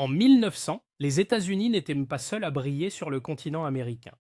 En 1900, les États-Unis n'étaient pas seuls à briller sur le continent américain.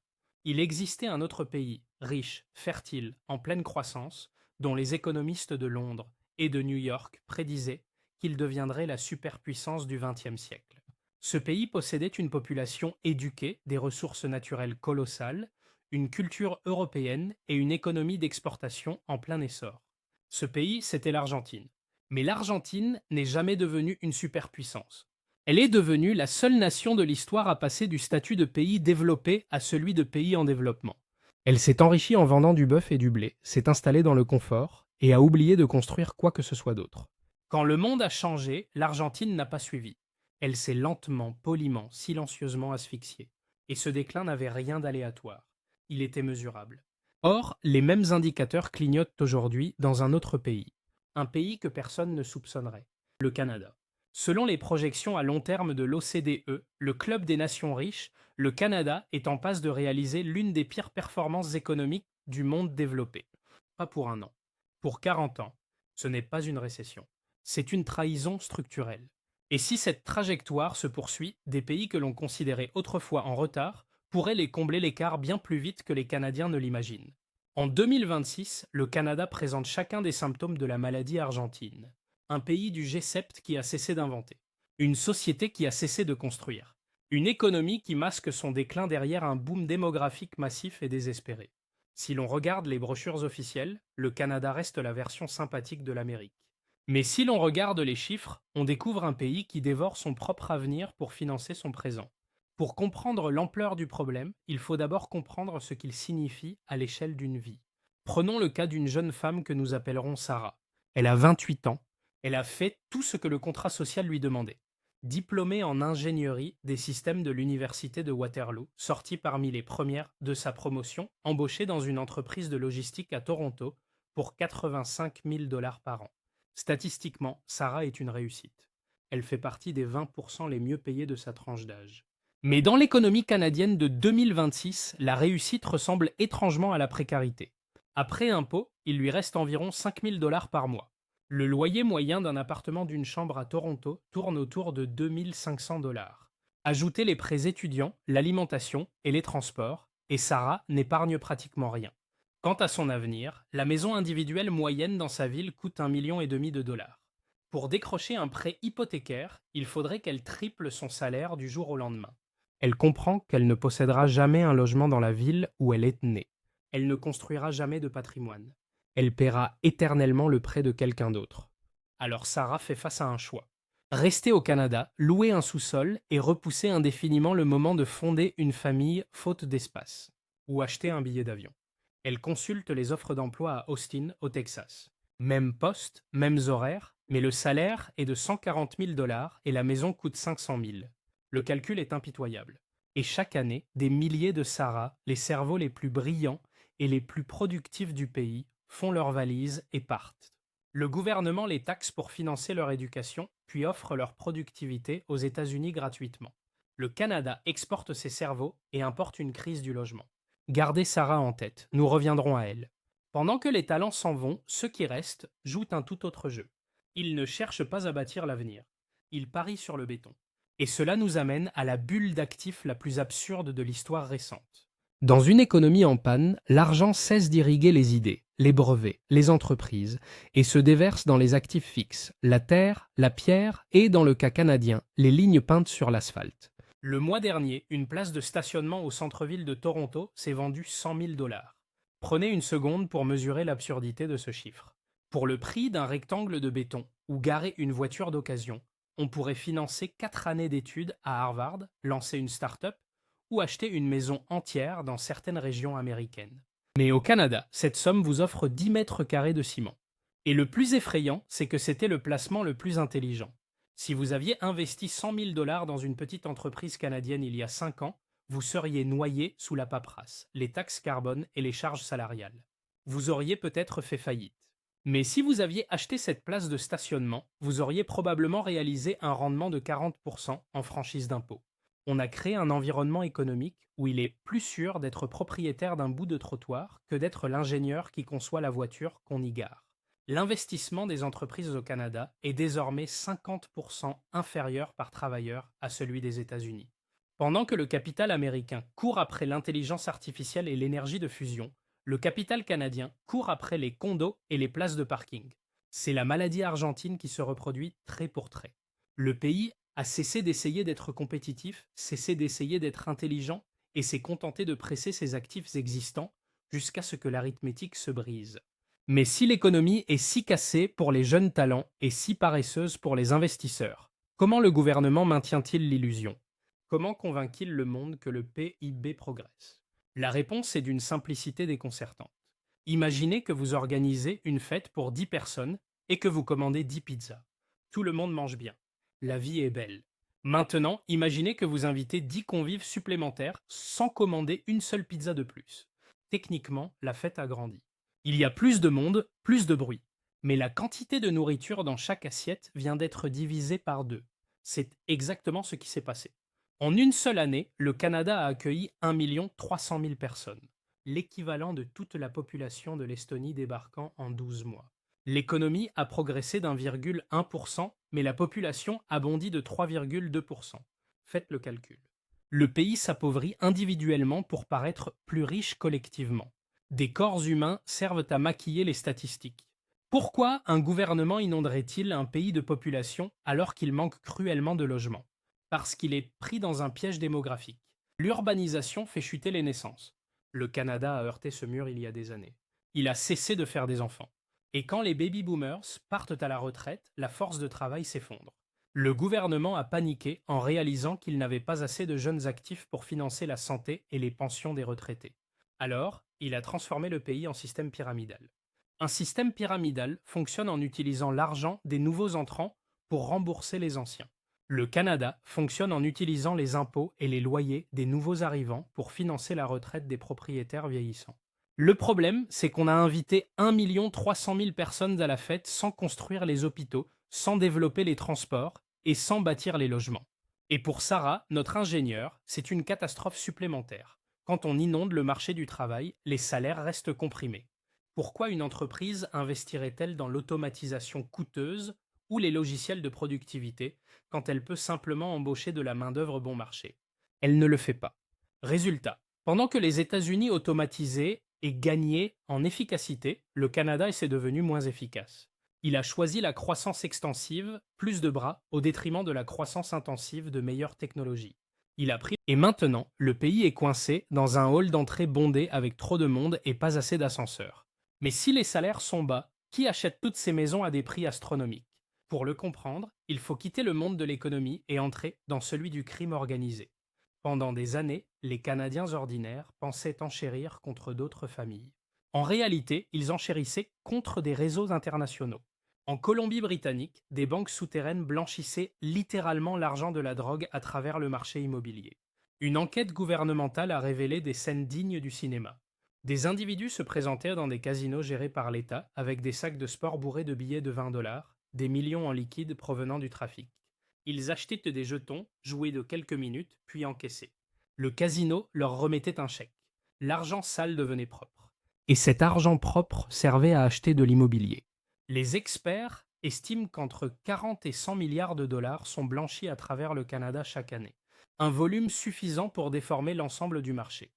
Il existait un autre pays, riche, fertile, en pleine croissance, dont les économistes de Londres et de New York prédisaient qu'il deviendrait la superpuissance du XXe siècle. Ce pays possédait une population éduquée, des ressources naturelles colossales, une culture européenne et une économie d'exportation en plein essor. Ce pays, c'était l'Argentine. Mais l'Argentine n'est jamais devenue une superpuissance. Elle est devenue la seule nation de l'histoire à passer du statut de pays développé à celui de pays en développement. Elle s'est enrichie en vendant du bœuf et du blé, s'est installée dans le confort et a oublié de construire quoi que ce soit d'autre. Quand le monde a changé, l'Argentine n'a pas suivi. Elle s'est lentement, poliment, silencieusement asphyxiée. Et ce déclin n'avait rien d'aléatoire. Il était mesurable. Or, les mêmes indicateurs clignotent aujourd'hui dans un autre pays. Un pays que personne ne soupçonnerait. Le Canada. Selon les projections à long terme de l'OCDE, le Club des nations riches, le Canada est en passe de réaliser l'une des pires performances économiques du monde développé. Pas pour un an. Pour 40 ans. Ce n'est pas une récession. C'est une trahison structurelle. Et si cette trajectoire se poursuit, des pays que l'on considérait autrefois en retard pourraient les combler l'écart bien plus vite que les Canadiens ne l'imaginent. En 2026, le Canada présente chacun des symptômes de la maladie argentine. Un pays du G7 qui a cessé d'inventer. Une société qui a cessé de construire. Une économie qui masque son déclin derrière un boom démographique massif et désespéré. Si l'on regarde les brochures officielles, le Canada reste la version sympathique de l'Amérique. Mais si l'on regarde les chiffres, on découvre un pays qui dévore son propre avenir pour financer son présent. Pour comprendre l'ampleur du problème, il faut d'abord comprendre ce qu'il signifie à l'échelle d'une vie. Prenons le cas d'une jeune femme que nous appellerons Sarah. Elle a 28 ans. Elle a fait tout ce que le contrat social lui demandait. Diplômée en ingénierie des systèmes de l'université de Waterloo, sortie parmi les premières de sa promotion, embauchée dans une entreprise de logistique à Toronto pour 85 000 dollars par an. Statistiquement, Sarah est une réussite. Elle fait partie des 20% les mieux payés de sa tranche d'âge. Mais dans l'économie canadienne de 2026, la réussite ressemble étrangement à la précarité. Après impôts, il lui reste environ 5 000 dollars par mois. Le loyer moyen d'un appartement d'une chambre à Toronto tourne autour de 2 500 dollars. Ajoutez les prêts étudiants, l'alimentation et les transports, et Sarah n'épargne pratiquement rien. Quant à son avenir, la maison individuelle moyenne dans sa ville coûte 1,5 million de dollars. Pour décrocher un prêt hypothécaire, il faudrait qu'elle triple son salaire du jour au lendemain. Elle comprend qu'elle ne possédera jamais un logement dans la ville où elle est née. Elle ne construira jamais de patrimoine. Elle paiera éternellement le prêt de quelqu'un d'autre. Alors Sarah fait face à un choix. Rester au Canada, louer un sous-sol et repousser indéfiniment le moment de fonder une famille faute d'espace. Ou acheter un billet d'avion. Elle consulte les offres d'emploi à Austin, au Texas. Même poste, mêmes horaires, mais le salaire est de 140 000 dollars et la maison coûte 500 000. Le calcul est impitoyable. Et chaque année, des milliers de Sarah, les cerveaux les plus brillants et les plus productifs du pays, font leurs valises et partent. Le gouvernement les taxe pour financer leur éducation, puis offre leur productivité aux États-Unis gratuitement. Le Canada exporte ses cerveaux et importe une crise du logement. Gardez Sarah en tête, nous reviendrons à elle. Pendant que les talents s'en vont, ceux qui restent jouent un tout autre jeu. Ils ne cherchent pas à bâtir l'avenir. Ils parient sur le béton. Et cela nous amène à la bulle d'actifs la plus absurde de l'histoire récente. Dans une économie en panne, l'argent cesse d'irriguer les idées, les brevets, les entreprises, et se déverse dans les actifs fixes, la terre, la pierre et, dans le cas canadien, les lignes peintes sur l'asphalte. Le mois dernier, une place de stationnement au centre-ville de Toronto s'est vendue 100 000 dollars. Prenez une seconde pour mesurer l'absurdité de ce chiffre. Pour le prix d'un rectangle de béton ou garer une voiture d'occasion, on pourrait financer 4 années d'études à Harvard, lancer une start-up ou acheter une maison entière dans certaines régions américaines. Mais au Canada, cette somme vous offre 10 mètres carrés de ciment. Et le plus effrayant, c'est que c'était le placement le plus intelligent. Si vous aviez investi 100 000 dollars dans une petite entreprise canadienne il y a 5 ans, vous seriez noyé sous la paperasse, les taxes carbone et les charges salariales. Vous auriez peut-être fait faillite. Mais si vous aviez acheté cette place de stationnement, vous auriez probablement réalisé un rendement de 40% en franchise d'impôt. On a créé un environnement économique où il est plus sûr d'être propriétaire d'un bout de trottoir que d'être l'ingénieur qui conçoit la voiture qu'on y gare. L'investissement des entreprises au Canada est désormais 50% inférieur par travailleur à celui des États-Unis. Pendant que le capital américain court après l'intelligence artificielle et l'énergie de fusion, le capital canadien court après les condos et les places de parking. C'est la maladie argentine qui se reproduit trait pour trait. Le pays a cessé d'essayer d'être compétitif, cessé d'essayer d'être intelligent et s'est contenté de presser ses actifs existants jusqu'à ce que l'arithmétique se brise. Mais si l'économie est si cassée pour les jeunes talents et si paresseuse pour les investisseurs, comment le gouvernement maintient-il l'illusion? Comment convainc-il le monde que le PIB progresse? La réponse est d'une simplicité déconcertante. Imaginez que vous organisez une fête pour 10 personnes et que vous commandez 10 pizzas. Tout le monde mange bien. La vie est belle. Maintenant, imaginez que vous invitez 10 convives supplémentaires sans commander une seule pizza de plus. Techniquement, la fête a grandi. Il y a plus de monde, plus de bruit. Mais la quantité de nourriture dans chaque assiette vient d'être divisée par deux. C'est exactement ce qui s'est passé. En une seule année, le Canada a accueilli 1 300 000 personnes, l'équivalent de toute la population de l'Estonie débarquant en 12 mois. L'économie a progressé d'1,1%, mais la population a bondi de 3,2%. Faites le calcul. Le pays s'appauvrit individuellement pour paraître plus riche collectivement. Des corps humains servent à maquiller les statistiques. Pourquoi un gouvernement inonderait-il un pays de population alors qu'il manque cruellement de logements? Parce qu'il est pris dans un piège démographique. L'urbanisation fait chuter les naissances. Le Canada a heurté ce mur il y a des années. Il a cessé de faire des enfants. Et quand les baby boomers partent à la retraite, la force de travail s'effondre. Le gouvernement a paniqué en réalisant qu'il n'avait pas assez de jeunes actifs pour financer la santé et les pensions des retraités. Alors, il a transformé le pays en système pyramidal. Un système pyramidal fonctionne en utilisant l'argent des nouveaux entrants pour rembourser les anciens. Le Canada fonctionne en utilisant les impôts et les loyers des nouveaux arrivants pour financer la retraite des propriétaires vieillissants. Le problème, c'est qu'on a invité 1 300 000 personnes à la fête sans construire les hôpitaux, sans développer les transports et sans bâtir les logements. Et pour Sarah, notre ingénieure, c'est une catastrophe supplémentaire. Quand on inonde le marché du travail, les salaires restent comprimés. Pourquoi une entreprise investirait-elle dans l'automatisation coûteuse ou les logiciels de productivité quand elle peut simplement embaucher de la main-d'œuvre bon marché? Elle ne le fait pas. Résultat, pendant que les États-Unis automatisaient et gagnaient en efficacité, le Canada s'est devenu moins efficace. Il a choisi la croissance extensive, plus de bras, au détriment de la croissance intensive de meilleures technologies. Il a pris et maintenant, le pays est coincé dans un hall d'entrée bondé avec trop de monde et pas assez d'ascenseurs. Mais si les salaires sont bas, qui achète toutes ces maisons à des prix astronomiques? Pour le comprendre, il faut quitter le monde de l'économie et entrer dans celui du crime organisé. Pendant des années, les Canadiens ordinaires pensaient enchérir contre d'autres familles. En réalité, ils enchérissaient contre des réseaux internationaux. En Colombie-Britannique, des banques souterraines blanchissaient littéralement l'argent de la drogue à travers le marché immobilier. Une enquête gouvernementale a révélé des scènes dignes du cinéma. Des individus se présentèrent dans des casinos gérés par l'État avec des sacs de sport bourrés de billets de 20 $, des millions en liquide provenant du trafic. Ils achetaient des jetons, jouaient de quelques minutes, puis encaissaient. Le casino leur remettait un chèque. L'argent sale devenait propre. Et cet argent propre servait à acheter de l'immobilier. Les experts estiment qu'entre 40 et 100 milliards de dollars sont blanchis à travers le Canada chaque année. Un volume suffisant pour déformer l'ensemble du marché.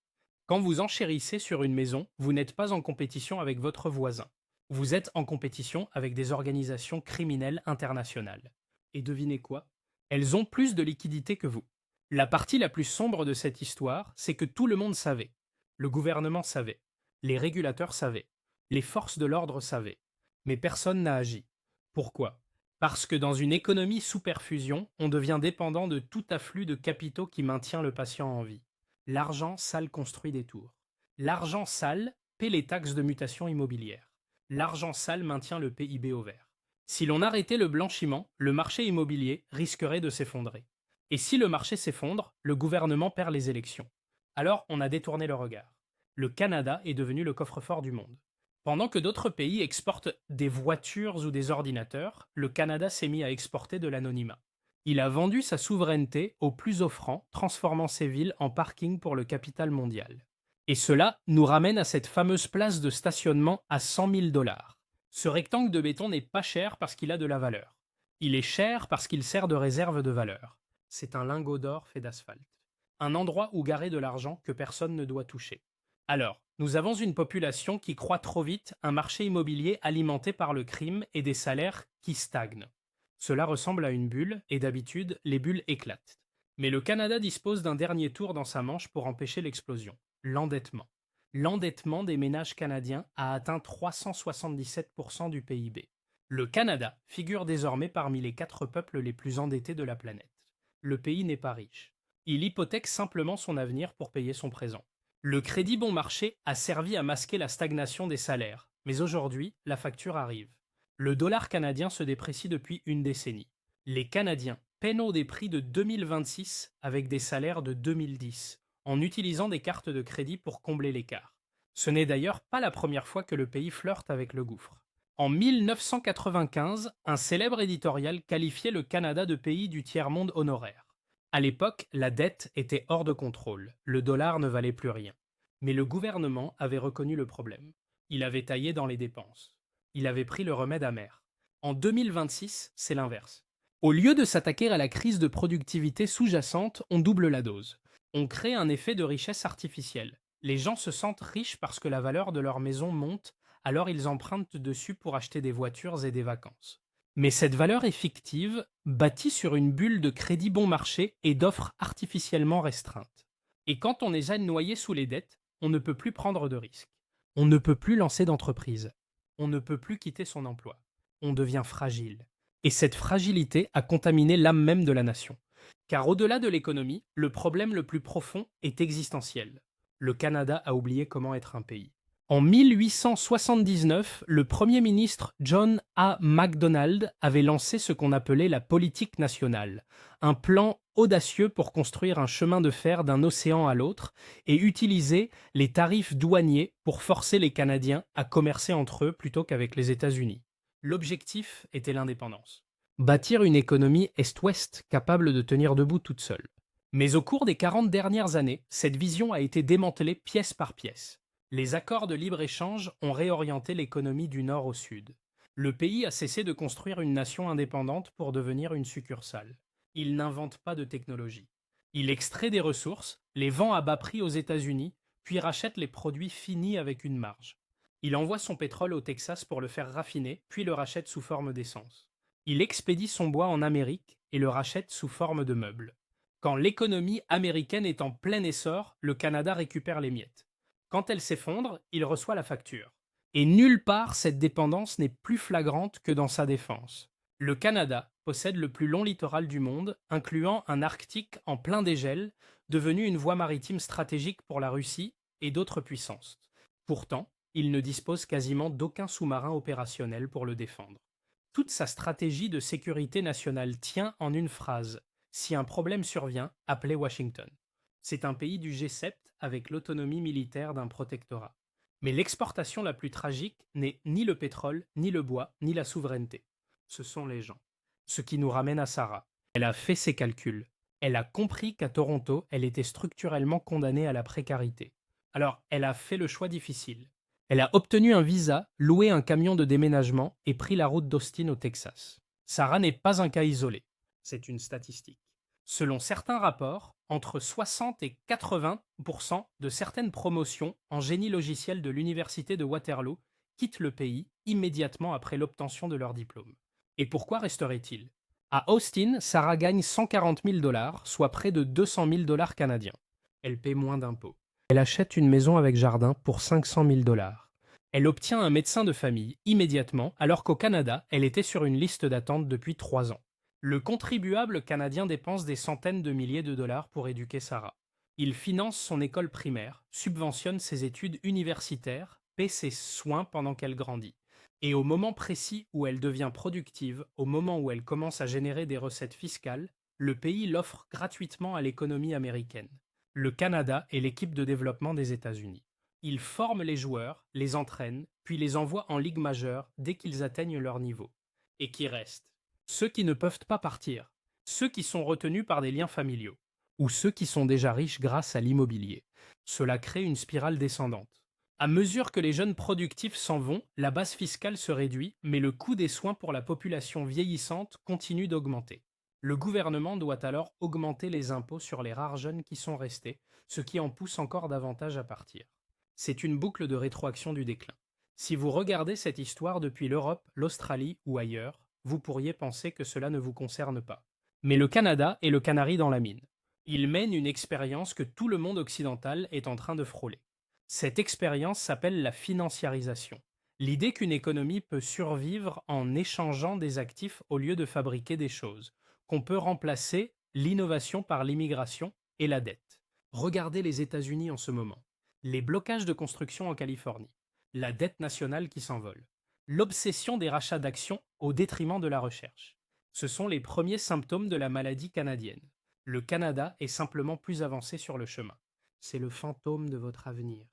Quand vous enchérissez sur une maison, vous n'êtes pas en compétition avec votre voisin. Vous êtes en compétition avec des organisations criminelles internationales. Et devinez quoi? Elles ont plus de liquidités que vous. La partie la plus sombre de cette histoire, c'est que tout le monde savait. Le gouvernement savait. Les régulateurs savaient. Les forces de l'ordre savaient. Mais personne n'a agi. Pourquoi? Parce que dans une économie sous perfusion, on devient dépendant de tout afflux de capitaux qui maintient le patient en vie. L'argent sale construit des tours. L'argent sale paie les taxes de mutation immobilière. L'argent sale maintient le PIB au vert. Si l'on arrêtait le blanchiment, le marché immobilier risquerait de s'effondrer. Et si le marché s'effondre, le gouvernement perd les élections. Alors on a détourné le regard. Le Canada est devenu le coffre-fort du monde. Pendant que d'autres pays exportent des voitures ou des ordinateurs, le Canada s'est mis à exporter de l'anonymat. Il a vendu sa souveraineté aux plus offrants, transformant ses villes en parking pour le capital mondial. Et cela nous ramène à cette fameuse place de stationnement à 100 000 $. Ce rectangle de béton n'est pas cher parce qu'il a de la valeur. Il est cher parce qu'il sert de réserve de valeur. C'est un lingot d'or fait d'asphalte. Un endroit où garer de l'argent que personne ne doit toucher. Alors, nous avons une population qui croît trop vite, un marché immobilier alimenté par le crime et des salaires qui stagnent. Cela ressemble à une bulle, et d'habitude, les bulles éclatent. Mais le Canada dispose d'un dernier tour dans sa manche pour empêcher l'explosion, l'endettement. L'endettement des ménages canadiens a atteint 377% du PIB. Le Canada figure désormais parmi les 4 peuples les plus endettés de la planète. Le pays n'est pas riche. Il hypothèque simplement son avenir pour payer son présent. Le crédit bon marché a servi à masquer la stagnation des salaires, mais aujourd'hui, la facture arrive. Le dollar canadien se déprécie depuis une décennie. Les Canadiens peinent au des prix de 2026 avec des salaires de 2010, en utilisant des cartes de crédit pour combler l'écart. Ce n'est d'ailleurs pas la première fois que le pays flirte avec le gouffre. En 1995, un célèbre éditorial qualifiait le Canada de pays du tiers-monde honoraire. À l'époque, la dette était hors de contrôle, le dollar ne valait plus rien. Mais le gouvernement avait reconnu le problème. Il avait taillé dans les dépenses. Il avait pris le remède amer. En 2026, c'est l'inverse. Au lieu de s'attaquer à la crise de productivité sous-jacente, on double la dose. On crée un effet de richesse artificielle. Les gens se sentent riches parce que la valeur de leur maison monte, alors ils empruntent dessus pour acheter des voitures et des vacances. Mais cette valeur est fictive, bâtie sur une bulle de crédit bon marché et d'offres artificiellement restreintes. Et quand on est noyé sous les dettes, on ne peut plus prendre de risques. On ne peut plus lancer d'entreprise. On ne peut plus quitter son emploi. On devient fragile. Et cette fragilité a contaminé l'âme même de la nation. Car au-delà de l'économie, le problème le plus profond est existentiel. Le Canada a oublié comment être un pays. En 1879, le Premier ministre John A. Macdonald avait lancé ce qu'on appelait la politique nationale, un plan audacieux pour construire un chemin de fer d'un océan à l'autre et utiliser les tarifs douaniers pour forcer les Canadiens à commercer entre eux plutôt qu'avec les États-Unis. L'objectif était l'indépendance. Bâtir une économie Est-Ouest capable de tenir debout toute seule. Mais au cours des 40 dernières années, cette vision a été démantelée pièce par pièce. Les accords de libre-échange ont réorienté l'économie du nord au sud. Le pays a cessé de construire une nation indépendante pour devenir une succursale. Il n'invente pas de technologie. Il extrait des ressources, les vend à bas prix aux États-Unis, puis rachète les produits finis avec une marge. Il envoie son pétrole au Texas pour le faire raffiner, puis le rachète sous forme d'essence. Il expédie son bois en Amérique et le rachète sous forme de meubles. Quand l'économie américaine est en plein essor, le Canada récupère les miettes. Quand elle s'effondre, il reçoit la facture. Et nulle part cette dépendance n'est plus flagrante que dans sa défense. Le Canada possède le plus long littoral du monde, incluant un Arctique en plein dégel, devenu une voie maritime stratégique pour la Russie et d'autres puissances. Pourtant, il ne dispose quasiment d'aucun sous-marin opérationnel pour le défendre. Toute sa stratégie de sécurité nationale tient en une phrase: si un problème survient, appelez Washington. C'est un pays du G7 avec l'autonomie militaire d'un protectorat. Mais l'exportation la plus tragique n'est ni le pétrole, ni le bois, ni la souveraineté. Ce sont les gens. Ce qui nous ramène à Sarah. Elle a fait ses calculs. Elle a compris qu'à Toronto, elle était structurellement condamnée à la précarité. Alors, elle a fait le choix difficile. Elle a obtenu un visa, loué un camion de déménagement et pris la route d'Austin au Texas. Sarah n'est pas un cas isolé. C'est une statistique. Selon certains rapports, entre 60 et 80% de certaines promotions en génie logiciel de l'université de Waterloo quittent le pays immédiatement après l'obtention de leur diplôme. Et pourquoi resterait-il? À Austin, Sarah gagne 140 000 $, soit près de 200 000 $ canadiens. Elle paie moins d'impôts. Elle achète une maison avec jardin pour 500 000 $. Elle obtient un médecin de famille immédiatement, alors qu'au Canada, elle était sur une liste d'attente depuis 3 ans. Le contribuable canadien dépense des centaines de milliers de dollars pour éduquer Sarah. Il finance son école primaire, subventionne ses études universitaires, paie ses soins pendant qu'elle grandit. Et au moment précis où elle devient productive, au moment où elle commence à générer des recettes fiscales, le pays l'offre gratuitement à l'économie américaine. Le Canada est l'équipe de développement des États-Unis. Il forme les joueurs, les entraîne, puis les envoie en Ligue majeure dès qu'ils atteignent leur niveau. Et qui restent? Ceux qui ne peuvent pas partir, ceux qui sont retenus par des liens familiaux, ou ceux qui sont déjà riches grâce à l'immobilier. Cela crée une spirale descendante. À mesure que les jeunes productifs s'en vont, la base fiscale se réduit, mais le coût des soins pour la population vieillissante continue d'augmenter. Le gouvernement doit alors augmenter les impôts sur les rares jeunes qui sont restés, ce qui en pousse encore davantage à partir. C'est une boucle de rétroaction du déclin. Si vous regardez cette histoire depuis l'Europe, l'Australie ou ailleurs, vous pourriez penser que cela ne vous concerne pas. Mais le Canada est le canari dans la mine. Il mène une expérience que tout le monde occidental est en train de frôler. Cette expérience s'appelle la financiarisation. L'idée qu'une économie peut survivre en échangeant des actifs au lieu de fabriquer des choses, qu'on peut remplacer l'innovation par l'immigration et la dette. Regardez les États-Unis en ce moment. Les blocages de construction en Californie, la dette nationale qui s'envole, l'obsession des rachats d'actions au détriment de la recherche. Ce sont les premiers symptômes de la maladie canadienne. Le Canada est simplement plus avancé sur le chemin. C'est le fantôme de votre avenir.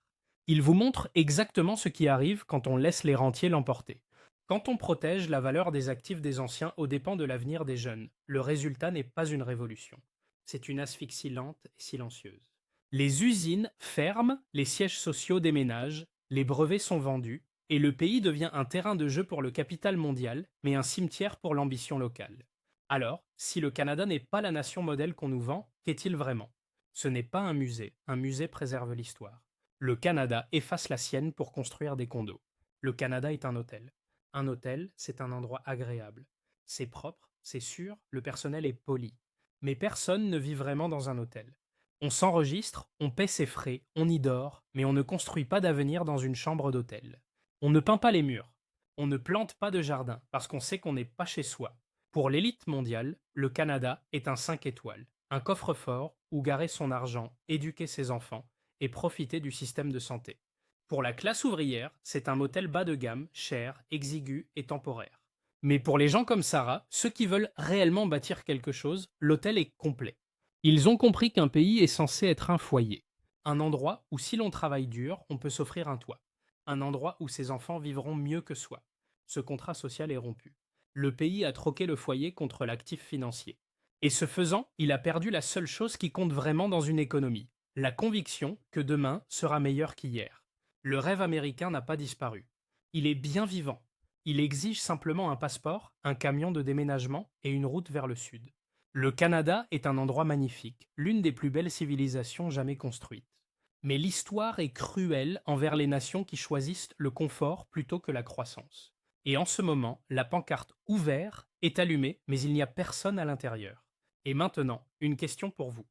Il vous montre exactement ce qui arrive quand on laisse les rentiers l'emporter. Quand on protège la valeur des actifs des anciens aux dépens de l'avenir des jeunes, le résultat n'est pas une révolution. C'est une asphyxie lente et silencieuse. Les usines ferment, les sièges sociaux déménagent, les brevets sont vendus, et le pays devient un terrain de jeu pour le capital mondial, mais un cimetière pour l'ambition locale. Alors, si le Canada n'est pas la nation modèle qu'on nous vend, qu'est-il vraiment? Ce n'est pas un musée préserve l'histoire. Le Canada efface la sienne pour construire des condos. Le Canada est un hôtel. Un hôtel, c'est un endroit agréable. C'est propre, c'est sûr, le personnel est poli. Mais personne ne vit vraiment dans un hôtel. On s'enregistre, on paie ses frais, on y dort, mais on ne construit pas d'avenir dans une chambre d'hôtel. On ne peint pas les murs. On ne plante pas de jardin, parce qu'on sait qu'on n'est pas chez soi. Pour l'élite mondiale, le Canada est un 5 étoiles, un coffre-fort où garer son argent, éduquer ses enfants et profiter du système de santé. Pour la classe ouvrière, c'est un motel bas de gamme, cher, exigu et temporaire. Mais pour les gens comme Sarah, ceux qui veulent réellement bâtir quelque chose, l'hôtel est complet. Ils ont compris qu'un pays est censé être un foyer. Un endroit où si l'on travaille dur, on peut s'offrir un toit. Un endroit où ses enfants vivront mieux que soi. Ce contrat social est rompu. Le pays a troqué le foyer contre l'actif financier. Et ce faisant, il a perdu la seule chose qui compte vraiment dans une économie, la conviction que demain sera meilleur qu'hier. Le rêve américain n'a pas disparu. Il est bien vivant. Il exige simplement un passeport, un camion de déménagement et une route vers le sud. Le Canada est un endroit magnifique, l'une des plus belles civilisations jamais construites. Mais l'histoire est cruelle envers les nations qui choisissent le confort plutôt que la croissance. Et en ce moment, la pancarte ouvert est allumée, mais il n'y a personne à l'intérieur. Et maintenant, une question pour vous.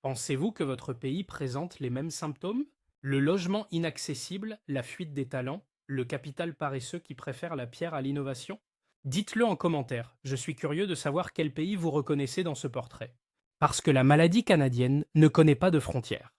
Pensez-vous que votre pays présente les mêmes symptômes? Le logement inaccessible, la fuite des talents, le capital paresseux qui préfère la pierre à l'innovation? Dites-le en commentaire, je suis curieux de savoir quel pays vous reconnaissez dans ce portrait. Parce que la maladie canadienne ne connaît pas de frontières.